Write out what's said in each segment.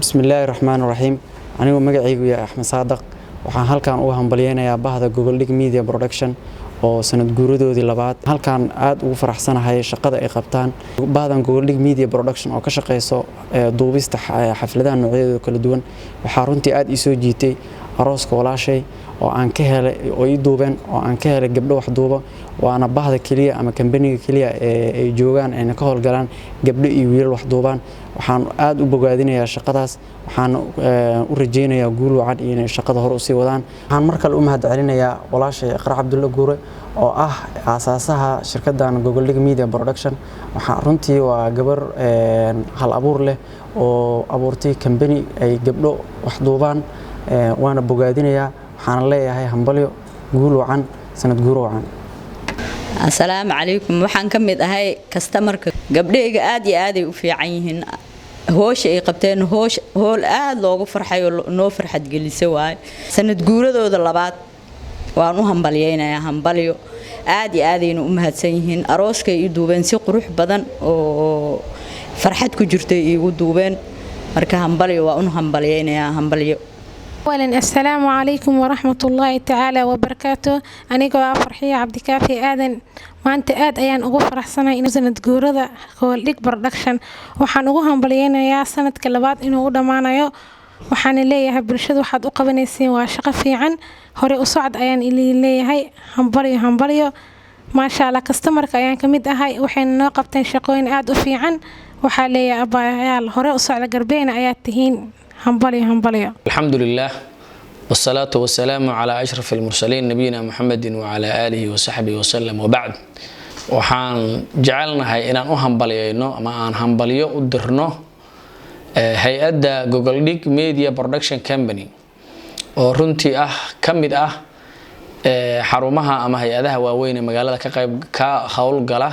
بسم الله الرحمن الرحيم أنا مقعيق يا أحمد صادق waxaan halkan uga hambalyeynaya bahda Google Dig Media Production oo sanad guuradoodii labaad halkan aad ugu faraxsanahay shaqada ay qabtaan bahdan Google Dig Media Production oo ka shaqeyso duubista xafladaha noocyadooda kala duwan waxa runtii aad ii soo jiitay arooska walaashay oo aan ka helay oo ii duubeen oo aan ka helay gabdho wax duuba waana bahda kaliya ama company kaliya ay joogan ay ka howlgalaan gabdho iyo wiilal wax duubaan waxaan aad u bogaadinayaa shaqadaas waxaan u rajeynayaa guul wacan inay shaqada hor u sii wadaan waxaan markale u mahadcelinayaa walaashay Iqra Cabdulla Guure oo ah aasaasaha shirkaddan Google Dig Media Production waxa runtii waa gabar hal abuur leh oo abuurtay company ay gabdho wax duubaan waana bogaadinayaa waxaan leeyahay hambalyo guul wacan sanad guur wacan السلام عليكم waxaan kamid ahay customerka gabdhayga aad iyo aad ay u fiican yihiin hoosh ay qabteen hool aad loogu farxayo noo farxad gelisay waay sanad guuradooda labaad waan u hambalyeynaa hambalyo aad iyo aad ay u mahadsan yihiin arooska ay duubeen si qurux badan oo farxad ku jirtay igu duubeen marka hambalyo waan u hambalyeynaa hambalyo أولاً السلام عليكم ورحمة الله تعالى وبركاته أنا قوا فرحية عبد الكافي آذن ما أنت آد أيان أقول فرح سنة إنه سنة جورة Google Dig Production وحن أقولهم بلينا يا سنة كلبات إنه قدر معنا يو وحن اللي يهب برشد واحد أقبل نسين وشقة في عن هوري أصعد أيان اللي هاي همبريو ما شاء الله كاستمر أيان كميد هاي وحين ناقبتين شقوين آد وفي عن وحالي أبا عيال هوري أصعد قربين آيات تهين همبليو الحمد لله والصلاة والسلام على أشرف المرسلين نبينا محمد وعلى آله وصحبه وسلم وبعد وحان جعلنا هاي إنان همبليو أما أن همبليو ودرنو هيئة Google Dig Media Production Company ورنتي كمد حرمها أما هيئتها واوين مقالة كخول قلا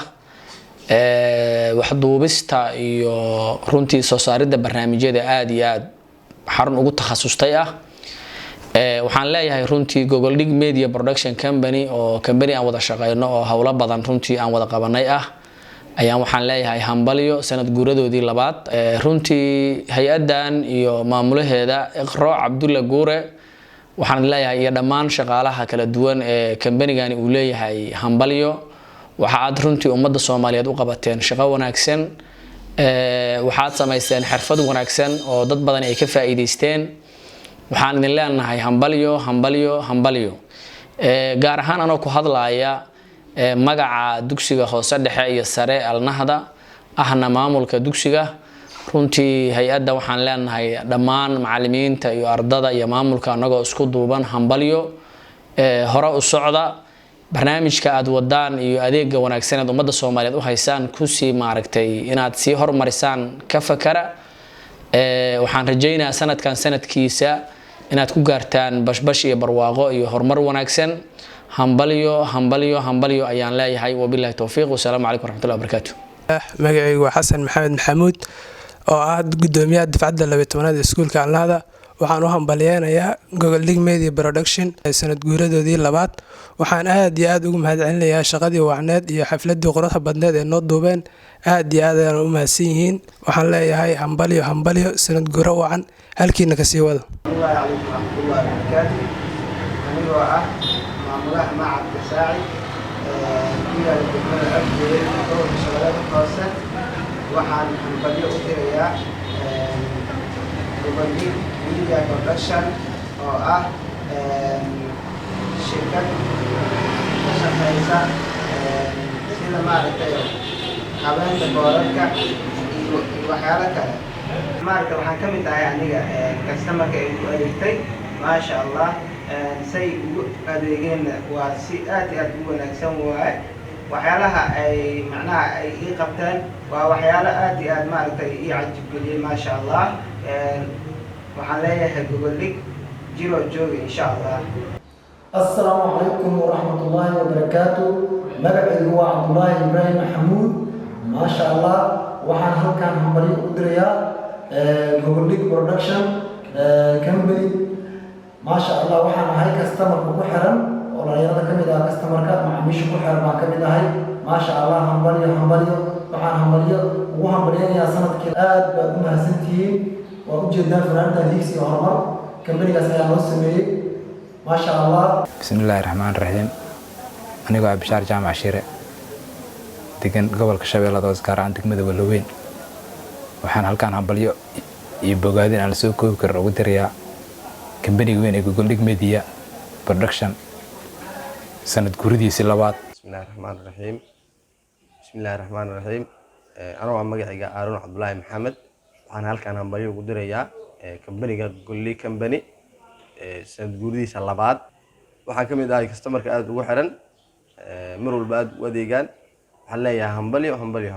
وحدوبستا iyo runtii soo saaridda barnaamijyada aad iyo aad xarun ugu takhasustay waxaan leeyahay runtii Google Dig Media Production Company oo company aan wada shaqeyno oo hawlo badan runtii aan wada qabanay ayaan waxaan leeyahay hambalyo sanad guuradoodii labaad runtii hay'adan iyo maamulaheeda Iqra Cabdulla Guure waxaan leeyahay iyo dhammaan shaqaalaha kala duwan ee company-gani uu leeyahay hambalyo waxaad runtii ummadda Soomaaliyeed u qabateen shaqo wanaagsan waxaad samaysteen xirfad wanaagsan oo dad badan ay ka faa'iideysteen waxaan idin leenahay hambalyo gaar ahaan anoo ku hadlaaya magaca dugsiga hoose dhexe iyo sare Alnahda ahna maamulka dugsiga runtii hay'adda waxaan leenahay dhammaan macallimiinta iyo ardada iyo maamulka anagoo isku duuban hambalyo hore u socda barnaamijka aad wadaan iyo adeega wanaagsan ee ummadda Soomaaliyeed u haysaan ku sii maaragtay inaad sii horumarisaan ka fakara waxaan rajaynayaa sanadkan sanadkiisa inaad ku gaartaan bashbash iyo barwaaqo iyo horumar wanaagsan hambalyo ayaan leeyahay wabillahi tawfiiq wassalaamu calaykum waraxmatullahi wabarakaatuh magacaygu waa Xasan Maxamed Maxamuud oo ah gudoomiyaha dafcadda 12aad ee iskuulka Alnahda waxaan u hambalyeeyaa Google Dig Media Production sanad guuradoodii labaad waxaan aad iyo aad ugu mahadcelinayaa shaqadii wacneed iyo xafladii quruxda badneed ee noo duubeen aad iyo aad ayaan u mahadsan yihiin waxaan leeyahay hambalyo sanad guura wacan halkiina ka sii wada maamulaha macadka Saacid wiilal degmada Abdul oo shaqada hoose waxaan hambalyo u dirayaa Google Dig Media Production oo shirkad ka shaqeysa sida maaragtay habeenta boorarka iyo waxyaalo kale maaragtay waxaan ka mid ahay aniga customerka ay ku adeegtay maasha Allah say ugu adeegeen waa si aad iyo aad u wanaagsan waay waxyaalaha ay macnaha ay ii qabteen waa waxyaalo aad iyo aad maaragtay ii cajib geliyay maasha Allah waxaan leeyahay Google Dig jiro jooga insha Allah السلام عليكم ورحمة الله وبركاته مقعد هو عبد الله إبراهيم محمود ما شاء الله وحان هل كان همبري أدريا Google Dig Production Company ما شاء الله وحان هاي كاستمر كوحرا ولا يرى كمدا كاستمر كات معميش كوحرا ما كمدا هاي ما شاء الله همبري وحان همبري وهمبري يا سنة كلاد بأدومها سنتين waa ujeedaan fanaantan hiigsi iyo horumar kambanigaas ayaa noo sameeyey maasha allah. bismillaahi raxmaan raxiim. anigoo ah Bishaar Jaamac Shire degan gobolka Shabeellada Hoose gaar ahaan degmada Walaweyn. waxaan halkaan hambalyo iyo bogaadin aan la soo koobi karin ugu dirayaa kambaniga weyn ee Gogoldhig Media Production sanad guuridiisii labaad. bismillaahi raxmaan raxiim. anoo ah magacayga Aaron Cabdullaahi Maxamed waxaan halkaan hambalyo ugu dirayaa kambaniga Gogoldhig Company sanad guuridiisa labaad. waxaan ka mid ahay customerka aad ugu xiran mar walba aad u adeegaan. waxaan leeyahay hambalyo.